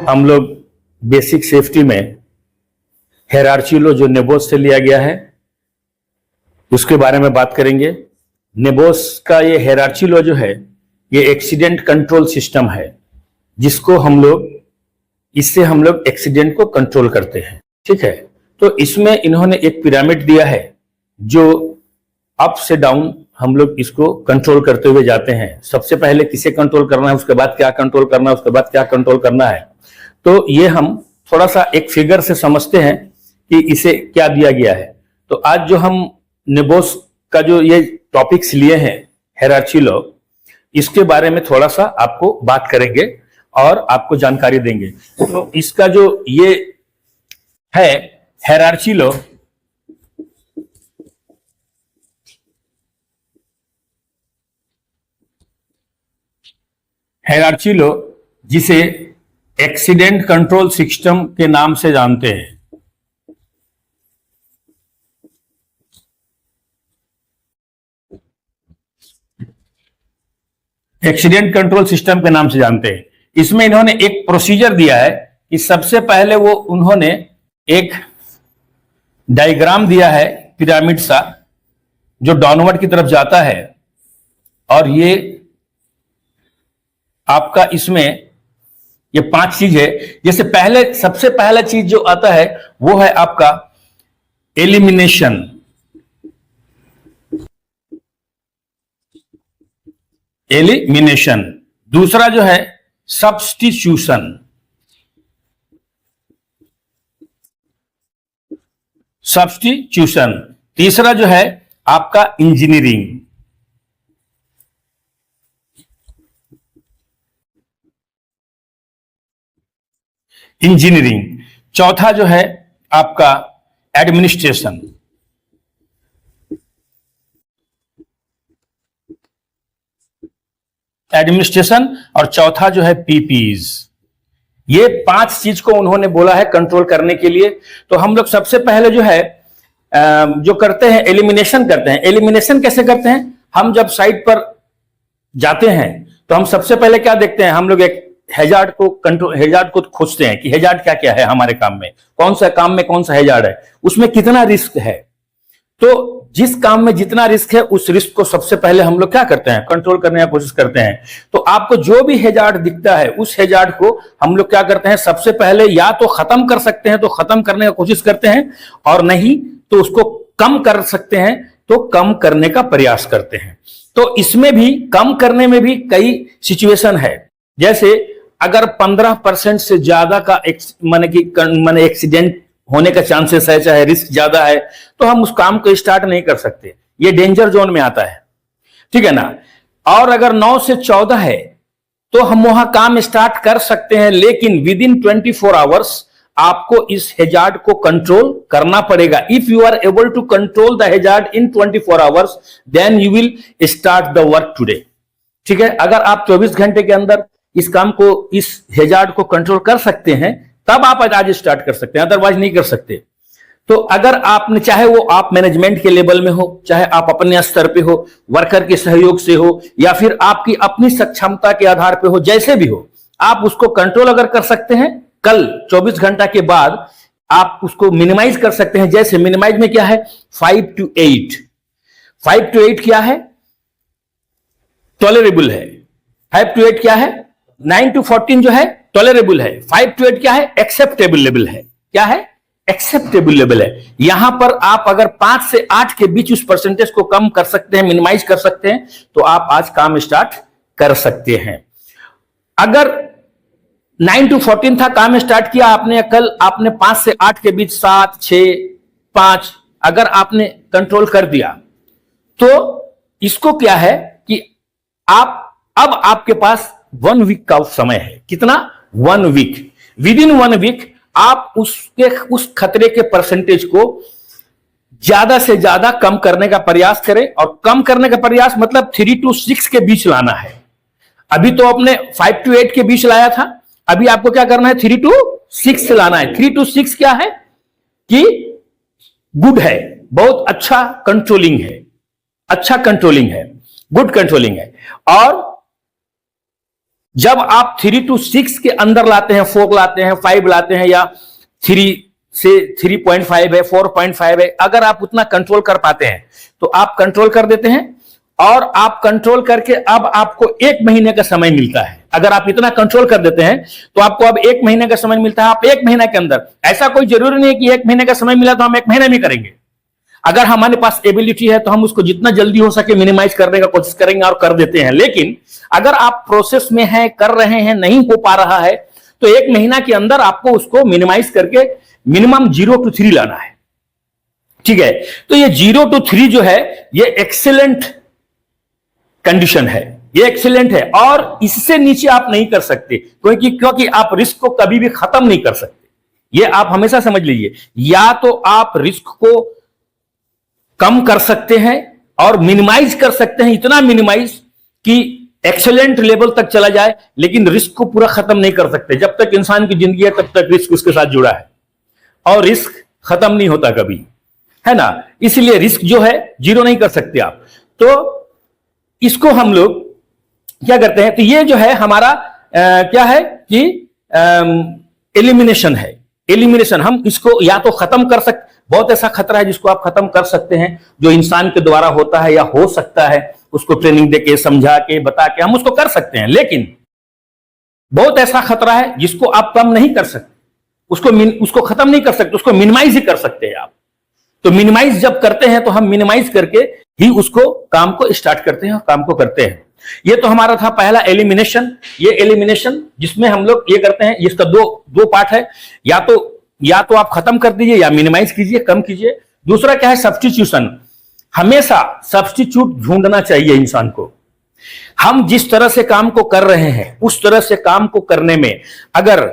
हम लोग basic safety में हायरार्की लॉ जो नेबोस से लिया गया है उसके बारे में बात करेंगे। नेबोस का ये हायरार्की लॉ जो है ये एक्सीडेंट कंट्रोल सिस्टम है जिसको इससे हम लोग एक्सीडेंट को कंट्रोल करते हैं। ठीक है, तो इसमें इन्होंने एक पिरामिड दिया है जो अप से डाउन हम लोग इसको कंट्रोल करते हुए जाते हैं। सबसे पहले किसे कंट्रोल करना है, उसके बाद क्या कंट्रोल करना है, उसके बाद क्या कंट्रोल करना है। तो ये हम थोड़ा सा एक फिगर से समझते हैं कि इसे क्या दिया गया है। तो आज जो हम नेबोस का जो ये टॉपिक्स लिए हैं हायरार्की लॉ, इसके बारे में थोड़ा सा आपको बात करेंगे और आपको जानकारी देंगे। तो इसका जो ये है हायरार्की लॉ, हायरार्की लॉ जिसे एक्सीडेंट कंट्रोल सिस्टम के नाम से जानते हैं। एक्सीडेंट कंट्रोल सिस्टम के नाम से जानते हैं। इसमें इन्होंने एक प्रोसीजर दिया है कि सबसे पहले उन्होंने एक डायग्राम दिया है पिरामिड सा जो डाउनवर्ड की तरफ जाता है, और ये आपका इसमें ये 5 चीज है। जैसे सबसे पहला चीज जो आता है वो है आपका एलिमिनेशन। दूसरा जो है सब्स्टिट्यूशन। तीसरा जो है आपका इंजीनियरिंग। चौथा जो है आपका एडमिनिस्ट्रेशन। और चौथा जो है पीपीज। ये 5 चीज को उन्होंने बोला है कंट्रोल करने के लिए। तो हम लोग सबसे पहले जो है जो करते हैं एलिमिनेशन करते हैं। एलिमिनेशन कैसे करते हैं? हम जब साइट पर जाते हैं तो हम सबसे पहले क्या देखते हैं, हम लोग एक हैजार्ड को खोजते हैं कि हैजार्ड क्या क्या है हमारे काम में, कौन सा हैजार्ड है, उसमें कितना रिस्क है। तो जिस काम में जितना रिस्क है उस रिस्क को सबसे पहले हम लोग क्या करते हैं, कंट्रोल करने की कोशिश करते हैं। तो आपको जो भी हैजार्ड दिखता है उस हैजार्ड को हम लोग क्या करते हैं, सबसे पहले या तो खत्म कर सकते हैं तो खत्म करने की कोशिश करते हैं, और नहीं तो उसको कम कर सकते हैं तो कम करने का प्रयास करते हैं। तो इसमें भी कम करने में भी कई सिचुएशन है। जैसे अगर 15% से ज्यादा का माने एक्सीडेंट होने का चांसेस है, चाहे रिस्क ज्यादा है, तो हम उस काम को स्टार्ट नहीं कर सकते, ये डेंजर जोन में आता है। ठीक है ना। और अगर 9 से 14 है तो हम वहां काम स्टार्ट कर सकते हैं, लेकिन विद इन 24 आवर्स आपको इस हैजार्ड को कंट्रोल करना पड़ेगा। If you are able to control the hazard in 24 hours then you will start the work today. ठीक है, अगर आप 24 घंटे के अंदर इस हैजार्ड को कंट्रोल कर सकते हैं तब आप आज स्टार्ट कर सकते हैं, अदरवाइज नहीं कर सकते। तो अगर आपने, चाहे वो आप मैनेजमेंट के लेवल में हो, चाहे आप अपने स्तर पे हो, वर्कर के सहयोग से हो, या फिर आपकी अपनी सक्षमता के आधार पे हो, जैसे भी हो, आप उसको कंट्रोल अगर कर सकते हैं, कल 24 घंटा के बाद आप उसको मिनिमाइज कर सकते हैं। जैसे मिनिमाइज में क्या है, 5 to 8 क्या है, टॉलरेबल है। 5 to 8 क्या है, 9 to 14 जो है टॉलरेबल है। 5 to 8 क्या है, एक्सेप्टेबल लेवल है। क्या है, एक्सेप्टेबल लेवल है। यहां पर आप अगर 5 से 8 के बीच उस परसेंटेज को कम कर सकते हैं, मिनिमाइज कर सकते हैं, तो आप आज काम स्टार्ट कर सकते हैं। अगर 9 to 14 था, काम स्टार्ट किया आपने, कल आपने 5 से 8 के बीच 7, 6, 5 अगर आपने कंट्रोल कर दिया, तो इसको क्या है कि अब आपके पास 1 वीक का समय है। कितना, 1 वीक। विद इन 1 वीक आप उस खतरे के परसेंटेज को ज्यादा से ज्यादा कम करने का प्रयास करें। और कम करने का प्रयास मतलब 3 to 6 के बीच लाना है। अभी तो आपने 5 to 8 के बीच लाया था, अभी आपको क्या करना है, 3 to 6 लाना है। 3 to 6 क्या है कि गुड है, बहुत अच्छा कंट्रोलिंग है, गुड कंट्रोलिंग है। और जब आप 3 to 6 के अंदर लाते हैं, 4 लाते हैं, 5 लाते हैं, या 3 से 3.5 है, 4.5 है, अगर आप उतना कंट्रोल कर पाते हैं तो आप कंट्रोल कर देते हैं, और आप कंट्रोल करके अब आपको 1 महीने का समय मिलता है। अगर आप इतना कंट्रोल कर देते हैं तो आपको अब 1 महीने का समय मिलता है। आप 1 महीने के अंदर, ऐसा कोई जरूरी नहीं है कि 1 महीने का समय मिला तो हम 1 महीने में करेंगे। अगर हमारे पास एबिलिटी है तो हम उसको जितना जल्दी हो सके मिनिमाइज करने का कोशिश करेंगे और कर देते हैं। लेकिन अगर आप प्रोसेस में हैं, कर रहे हैं, नहीं हो पा रहा है, तो 1 महीना के अंदर आपको उसको मिनिमाइज करके मिनिमम 0 to 3 लाना है। ठीक है, तो ये 0 to 3 जो है ये एक्सीलेंट कंडीशन है, ये एक्सीलेंट है, और इससे नीचे आप नहीं कर सकते, क्योंकि आप रिस्क को कभी भी खत्म नहीं कर सकते। ये आप हमेशा समझ लीजिए, या तो आप रिस्क को कम कर सकते हैं और मिनिमाइज कर सकते हैं, इतना मिनिमाइज कि एक्सेलेंट लेवल तक चला जाए, लेकिन रिस्क को पूरा खत्म नहीं कर सकते। जब तक इंसान की जिंदगी है तब तक रिस्क उसके साथ जुड़ा है, और रिस्क खत्म नहीं होता कभी, है ना। इसलिए रिस्क जो है 0 नहीं कर सकते आप। तो इसको हम लोग क्या करते हैं, तो ये जो है हमारा क्या है कि एलिमिनेशन है। एलिमिनेशन, हम इसको या तो खत्म कर सकते, बहुत ऐसा खतरा है जिसको आप खत्म कर सकते हैं, जो इंसान के द्वारा होता है या हो सकता है, उसको ट्रेनिंग देके, समझा के, बता के हम उसको कर सकते हैं। लेकिन बहुत ऐसा खतरा है जिसको आप कम नहीं कर सकते, उसको खत्म नहीं कर सकते, उसको मिनिमाइज ही कर सकते हैं आप। तो मिनिमाइज जब करते हैं तो हम मिनिमाइज करके ही उसको काम को स्टार्ट करते हैं और काम को करते हैं। ये तो हमारा था पहला एलिमिनेशन। ये एलिमिनेशन जिसमें हम लोग ये करते हैं, इसका दो पार्ट है, या तो आप खत्म कर दीजिए या मिनिमाइज कीजिए, कम कीजिए। दूसरा क्या है, सब्स्टिट्यूशन। हमेशा सब्स्टिट्यूट ढूंढना चाहिए इंसान को। हम जिस तरह से काम को कर रहे हैं उस तरह से काम को करने में अगर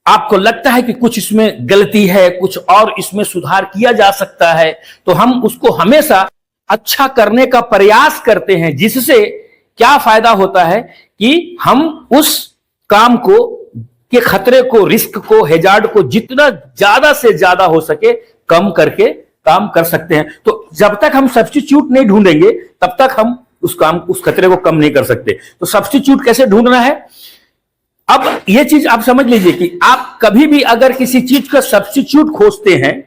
आपको लगता है कि कुछ इसमें गलती है, कुछ और इसमें सुधार किया जा सकता है, तो हम उसको हमेशा अच्छा करने का प्रयास करते हैं। जिससे क्या फायदा होता है कि हम उस काम को के खतरे को, रिस्क को, हैजार्ड को जितना ज्यादा से ज्यादा हो सके कम करके काम कर सकते हैं। तो जब तक हम सब्स्टिट्यूट नहीं ढूंढेंगे तब तक हम उस खतरे को कम नहीं कर सकते। तो सब्स्टिट्यूट कैसे ढूंढना है, अब यह चीज आप समझ लीजिए कि आप कभी भी अगर किसी चीज का सब्स्टिट्यूट खोजते हैं,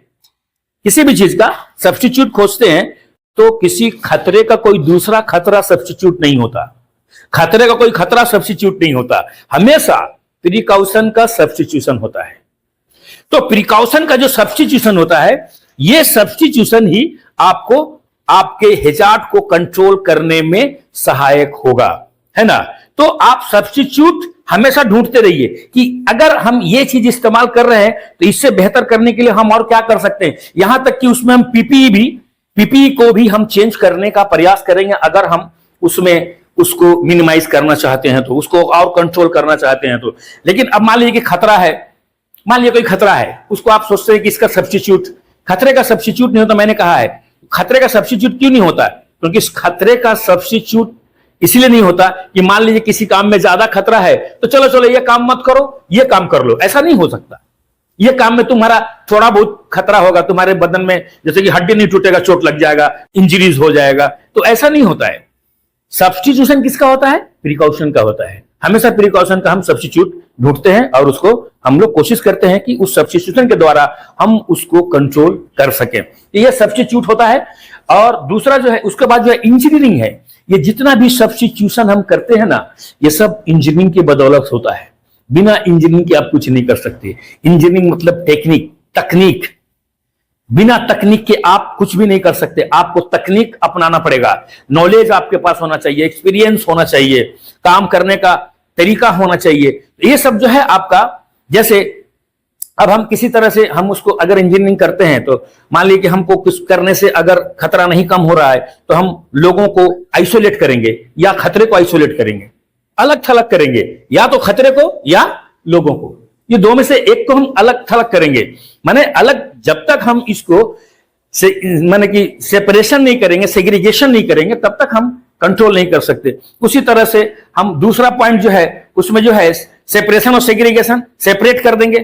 किसी भी चीज का सब्स्टिट्यूट खोजते हैं, तो किसी खतरे का कोई दूसरा खतरा सब्स्टिट्यूट नहीं होता। खतरे का कोई खतरा सब्स्टिट्यूट नहीं होता, हमेशा प्रिकॉशन का सब्स्टिट्यूशन होता है। तो प्रिकॉशन का जो सब्स्टिट्यूशन होता है, यह सब्स्टिट्यूशन ही आपको आपके हैजार्ड को कंट्रोल करने में सहायक होगा, है ना। तो आप सब्स्टिट्यूट हमेशा ढूंढते रहिए कि अगर हम ये चीज इस्तेमाल कर रहे हैं तो इससे बेहतर करने के लिए हम और क्या कर सकते हैं। यहां तक कि उसमें हम पीपीई को भी हम चेंज करने का प्रयास करेंगे। अगर हम उसमें उसको मिनिमाइज करना चाहते हैं तो, उसको और कंट्रोल करना चाहते हैं तो। लेकिन अब मान लीजिए कि खतरा है, मान लीजिए कोई खतरा है, उसको आप सोचते हैं कि इसका सब्स्टिट्यूट, खतरे का सब्स्टिट्यूट नहीं होता। मैंने कहा है खतरे का सब्स्टिट्यूट क्यों नहीं होता, क्योंकि इस खतरे का सब्स्टिट्यूट इसलिए नहीं होता कि मान लीजिए किसी काम में ज्यादा खतरा है तो चलो ये काम मत करो, ये काम कर लो। ऐसा नहीं हो सकता। ये काम में तुम्हारा थोड़ा बहुत खतरा होगा, तुम्हारे बदन में जैसे कि हड्डी नहीं टूटेगा, चोट लग जाएगा, इंजरीज हो जाएगा, तो ऐसा नहीं होता है। सब्स्टिट्यूशन किसका होता है, प्रिकॉशन का होता है। हमेशा प्रिकॉशन का हम सब्स्टिट्यूट ढूंढते हैं और उसको हम लोग कोशिश करते हैं कि उस सब्स्टिट्यूशन के द्वारा हम उसको कंट्रोल कर सकें। ये सब्स्टिट्यूट होता है। और दूसरा जो है, उसके बाद जो है इंजीनियरिंग है। ये जितना भी सब्स्टिट्यूशन हम करते हैं ना, ये सब इंजीनियरिंग की बदौलत होता है। बिना इंजीनियरिंग के आप कुछ नहीं कर सकते। इंजीनियरिंग मतलब तकनीक। बिना तकनीक के आप कुछ भी नहीं कर सकते। आपको तकनीक अपनाना पड़ेगा, नॉलेज आपके पास होना चाहिए, एक्सपीरियंस होना चाहिए, काम करने का तरीका होना चाहिए। ये सब जो है आपका, जैसे अब हम किसी तरह से हम उसको अगर इंजीनियरिंग करते हैं तो मान लीजिए कि हमको कुछ करने से अगर खतरा नहीं कम हो रहा है तो हम लोगों को आइसोलेट करेंगे या खतरे को आइसोलेट करेंगे, अलग थलग करेंगे, या तो खतरे को या लोगों को। ये दो में से एक को हम अलग थलग करेंगे। माने अलग, जब तक हम इसको माने कि सेपरेशन नहीं करेंगे, सेग्रीगेशन नहीं करेंगे, तब तक हम कंट्रोल नहीं कर सकते। उसी तरह से हम दूसरा पॉइंट जो है उसमें जो है सेपरेशन और सेग्रीगेशन, सेपरेट कर देंगे,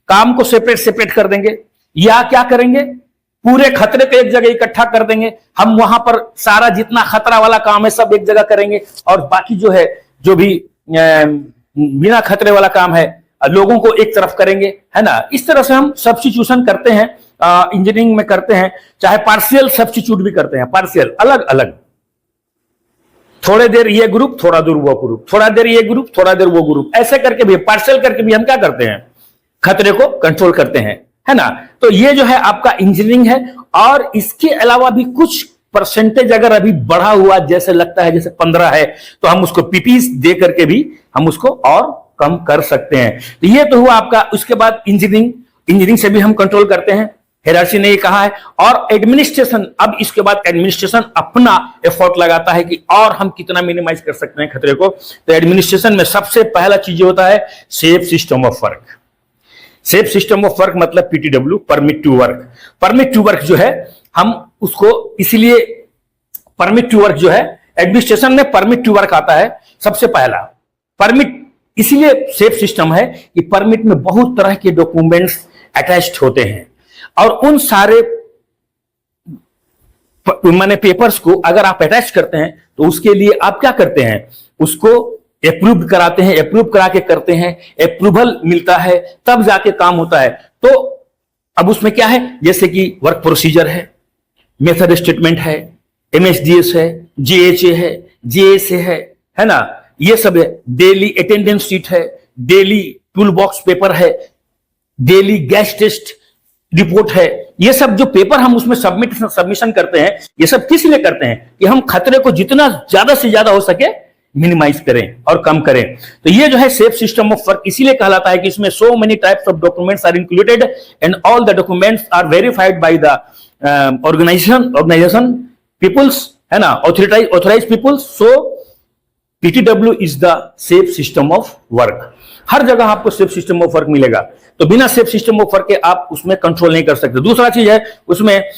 काम को सेपरेट कर देंगे, या क्या करेंगे, पूरे खतरे को एक जगह इकट्ठा कर देंगे। हम वहां पर सारा जितना खतरा वाला काम है सब एक जगह करेंगे, और बाकी जो है जो भी बिना खतरे वाला काम है, लोगों को एक तरफ करेंगे, है ना। इस तरह से हम सब्स्टिट्यूशन करते हैं, इंजीनियरिंग में करते हैं, चाहे पार्शियल सब्स्टिट्यूट भी करते हैं, पार्शियल अलग अलग, थोड़े देर ये ग्रुप, थोड़ा देर वो ग्रुप, थोड़ा देर ये ग्रुप, थोड़ा देर वो ग्रुप, ऐसे करके भी, पार्शियल करके भी हम क्या करते हैं, खतरे को कंट्रोल करते हैं, है ना। तो ये जो है आपका इंजीनियरिंग है। और इसके अलावा भी कुछ परसेंटेज अगर अभी बढ़ा हुआ जैसे लगता है, जैसे 15 है, तो हम उसको पीपीस दे करके भी हम उसको और कम कर सकते हैं। तो ये तो हुआ आपका। उसके बाद इंजीनियरिंग से भी हम कंट्रोल करते हैं, हेरार्ची ने ये कहा है। और एडमिनिस्ट्रेशन, अब इसके बाद एडमिनिस्ट्रेशन अपना एफर्ट लगाता है कि और हम कितना मिनिमाइज कर सकते हैं खतरे को। तो एडमिनिस्ट्रेशन में सबसे पहला चीज होता है safe system of work. Safe system of work मतलब PTW, permit to work. Permit to work जो है हम उसको, इसलिए परमिट टू वर्क जो है एडमिनिस्ट्रेशन में परमिट टू वर्क आता है सबसे पहला। परमिट इसलिए सेफ सिस्टम है कि परमिट में बहुत तरह के डॉक्यूमेंट्स अटैच्ड होते हैं, और उन सारे माने पेपर्स को अगर आप अटैच करते हैं तो उसके लिए आप क्या करते हैं, उसको अप्रूव कराते हैं, अप्रूव करा के करते हैं, अप्रूवल मिलता है तब जाके काम होता है। तो अब उसमें क्या है, जैसे कि वर्क प्रोसीजर है, मेथड स्टेटमेंट है, एमएसडीएस है, जेएचए है, जेएसए है ना, ये सब है। डेली अटेंडेंस शीट है, डेली टूल बॉक्स पेपर है, डेली गैस टेस्ट रिपोर्ट है। ये सब जो पेपर हम उसमें सबमिशन करते हैं, ये सब किस लिए करते हैं कि हम खतरे को जितना ज्यादा से ज्यादा हो सके मिनिमाइज करें और कम करें। तो ये जो है सेफ सिस्टम ऑफ वर्क इसीलिए कहलाता है कि इसमें so many types of documents are included and all the documents are verified by the organisation peoples, है ना, authorise peoples. So PTW is the safe system of work. हर जगह आपको सेफ सिस्टम ऑफ वर्क मिलेगा, तो बिना safe system of work के आप उसमें कंट्रोल नहीं कर सकते। दूसरा चीज है, उसमें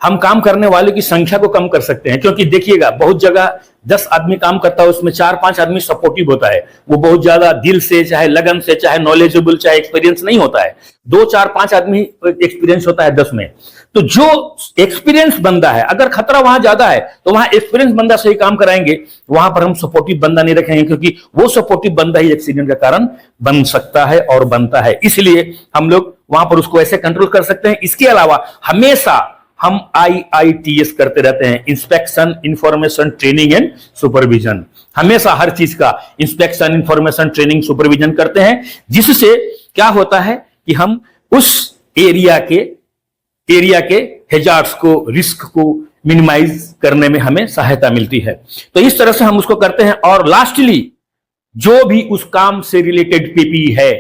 हम काम करने वालों की संख्या को कम कर सकते हैं, क्योंकि देखिएगा बहुत जगह 10 आदमी काम करता है, उसमें 4-5 आदमी सपोर्टिव होता है, वो बहुत ज्यादा दिल से, चाहे लगन से, चाहे नॉलेजेबल, चाहे एक्सपीरियंस नहीं होता है। 2-4-5 आदमी एक्सपीरियंस होता है 10 में। तो जो एक्सपीरियंस बंदा है, अगर खतरा वहां ज्यादा है तो वहां एक्सपीरियंस बंदा से ही काम कराएंगे, वहां पर हम सपोर्टिव बंदा नहीं रखेंगे, क्योंकि वो सपोर्टिव बंदा ही एक्सीडेंट का कारण बन सकता है और बनता है। इसलिए हम लोग वहां पर उसको ऐसे कंट्रोल कर सकते हैं। इसके अलावा हमेशा हम IITS करते रहते हैं, inspection, information, training and supervision. हमेशा हर चीज का इंस्पेक्शन, इंफॉर्मेशन, ट्रेनिंग, सुपरविजन करते हैं, जिससे क्या होता है कि हम उस एरिया के हैजार्ड्स को, रिस्क को मिनिमाइज करने में हमें सहायता मिलती है। तो इस तरह से हम उसको करते हैं। और लास्टली जो भी उस काम से रिलेटेड पीपीई है,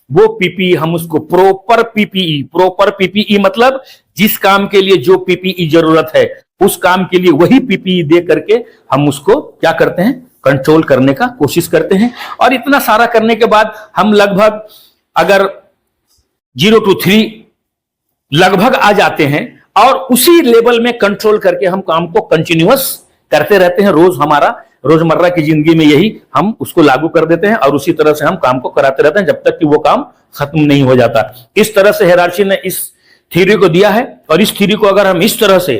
वो पीपीई हम उसको प्रॉपर पीपीई मतलब जिस काम के लिए जो पीपीई जरूरत है, उस काम के लिए वही पीपीई दे करके हम उसको क्या करते हैं, कंट्रोल करने का कोशिश करते हैं। और इतना सारा करने के बाद हम लगभग अगर 0 to 3 लगभग आ जाते हैं, और उसी लेवल में कंट्रोल करके हम काम को कंटिन्यूअस करते रहते हैं। हमारा रोजमर्रा की जिंदगी में यही हम उसको लागू कर देते हैं, और उसी तरह से हम काम को कराते रहते हैं जब तक कि वो काम खत्म नहीं हो जाता। इस तरह से हेरार्ची ने इस थ्योरी को दिया है, और इस थ्योरी को अगर हम इस तरह से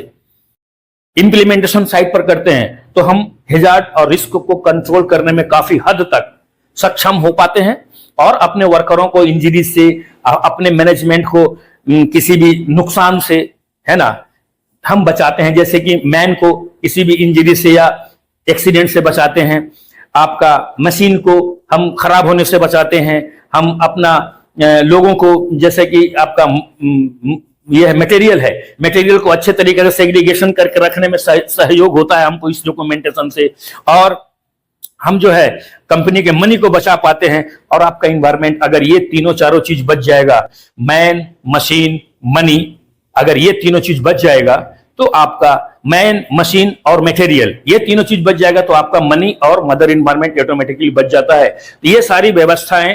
इंप्लीमेंटेशन साइट पर करते हैं तो हम हैजार्ड और रिस्क को कंट्रोल करने में काफी हद तक सक्षम हो पाते हैं, और अपने वर्करों को इंजरी से, अपने मैनेजमेंट को किसी भी नुकसान से, है ना, हम बचाते हैं। जैसे कि मैन को किसी भी इंजरी से या एक्सीडेंट से बचाते हैं, आपका मशीन को हम खराब होने से बचाते हैं, हम अपना लोगों को, जैसे कि आपका यह मटेरियल है, मटेरियल को अच्छे तरीके से सेग्रीगेशन करके रखने में सहयोग होता है हमको इस डॉक्यूमेंटेशन से। और हम जो है कंपनी के मनी को बचा पाते हैं, और आपका इन्वायरमेंट, अगर ये तीनों चारों चीज बच जाएगा, मैन, मशीन, मनी, अगर ये तीनों चीज बच जाएगा तो आपका मैन, मशीन और मटेरियल, ये तीनों चीज बच जाएगा तो आपका मनी और मदर इन्वायरमेंट ऑटोमेटिकली बच जाता है। तो ये सारी व्यवस्थाएं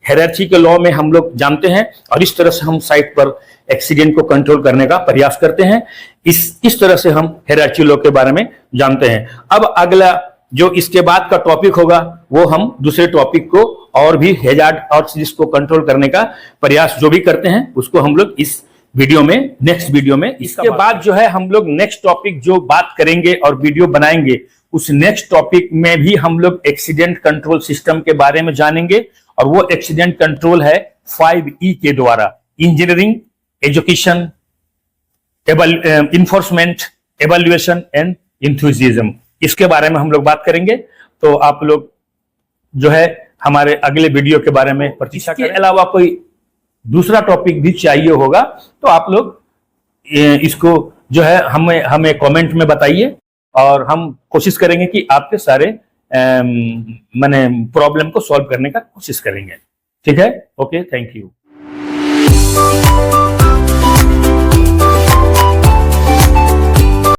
हायरार्की के लॉ में हम लोग जानते हैं, और इस तरह से हम साइट पर एक्सीडेंट को कंट्रोल करने का प्रयास करते हैं। इस तरह से हम हायरार्की लॉ के बारे में जानते हैं। अब अगला जो इसके बाद का टॉपिक होगा, वो हम दूसरे टॉपिक को और भी हैजार्ड और जिसको कंट्रोल करने का प्रयास जो भी करते हैं, उसको हम लोग इस वीडियो में, नेक्स्ट वीडियो में, इसके बाद जो है हम लोग नेक्स्ट टॉपिक जो बात करेंगे और वीडियो बनाएंगे, उस नेक्स्ट टॉपिक में भी हम लोग एक्सीडेंट कंट्रोल सिस्टम के बारे में जानेंगे, और वो एक्सीडेंट कंट्रोल है 5E के द्वारा: engineering, education, enforcement, evaluation and enthusiasm. इसके बारे में हम लोग बात करेंगे। तो आप लोग जो है हमारे अगले वीडियो के बारे में प्रतीक्षा करें। इसके अलावा कोई दूसरा टॉपिक भी चाहिए होगा तो आप लोग इसको जो है हमें कमेंट में बताइए, और हम कोशिश करेंगे कि आपके सारे माने प्रॉब्लम को सॉल्व करने का कोशिश करेंगे। ठीक है, ओके, थैंक यू।